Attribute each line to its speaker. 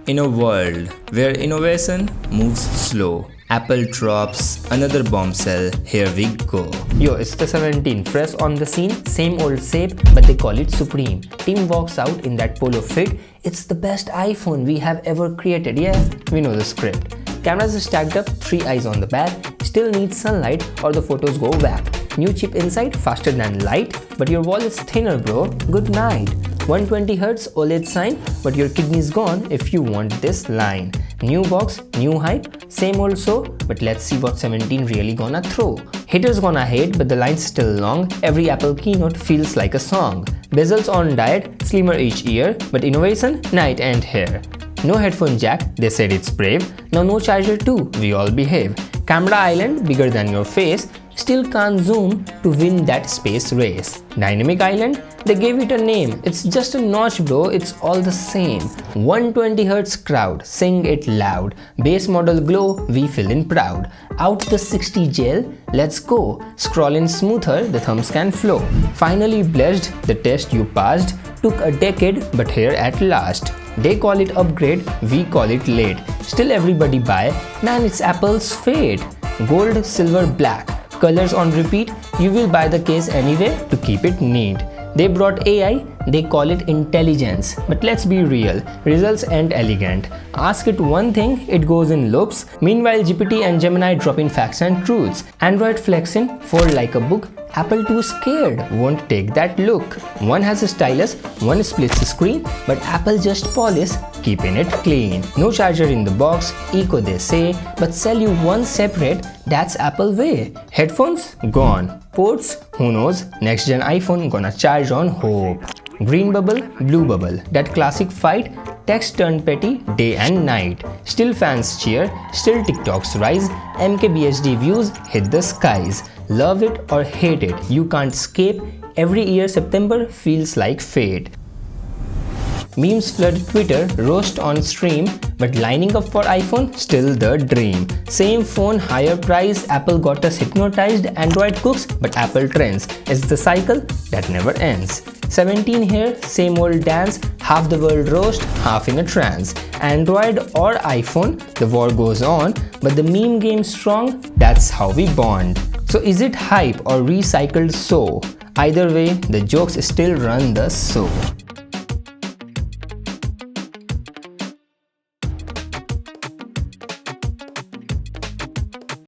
Speaker 1: In a world where innovation moves slow, Apple drops another bombshell. Here we go.
Speaker 2: Yo, it's the 17, fresh on the scene, same old shape, but they call it Supreme. Tim walks out in that polo fit. It's the best iPhone we have ever created. Yeah, we know the script. Cameras are stacked up, 3 eyes on the back, still needs sunlight or the photos go whack. New chip inside, faster than light, but your wall is thinner bro, good night. 120Hz OLED sign, but your kidney's gone if you want this line. New box, new hype, same old so, but let's see what 17 really gonna throw. Haters gonna hate, but the line's still long, every Apple keynote feels like a song. Bezels on diet, slimmer each year, but innovation, night and hair. No headphone jack, they said it's brave, now no charger too, we all behave. Camera island, bigger than your face, still can't zoom to win that space race. Dynamic island, they gave it a name, it's just a notch bro, it's all the same. 120Hz crowd, sing it loud, base model glow, we feelin' proud. Out the 60 gel, let's go, scrollin' smoother, the thumbs can flow. Finally blessed, the test you passed, took a decade but here at last. They call it upgrade, we call it late. Still everybody buy, man it's Apple's fate. Gold, silver, black, colors on repeat, you will buy the case anyway to keep it neat. They brought AI, they call it intelligence, but let's be real, results ain't elegant. Ask it one thing, it goes in loops, meanwhile GPT and Gemini drop in facts and truths. Android flexing, fold like a book, Apple too scared, won't take that look. One has a stylus, one splits the screen, but Apple just polish, keeping it clean. No charger in the box, eco they say, but sell you one separate, that's Apple way. Headphones? Gone. Ports? Who knows, next gen iPhone gonna charge on hope. Green bubble, blue bubble, that classic fight, text turn petty day and night. Still fans cheer, still TikToks rise, MKBHD views hit the skies. Love it or hate it, you can't escape, every year September feels like fate. Memes flood Twitter, roast on stream, but lining up for iPhone, still the dream. Same phone, higher price, Apple got us hypnotized, Android cooks, but Apple trends. It's the cycle that never ends. 17 here, same old dance, half the world roast, half in a trance. Android or iPhone, the war goes on, but the meme game strong, that's how we bond. So is it hype or recycled so? Either way, the jokes still run the show.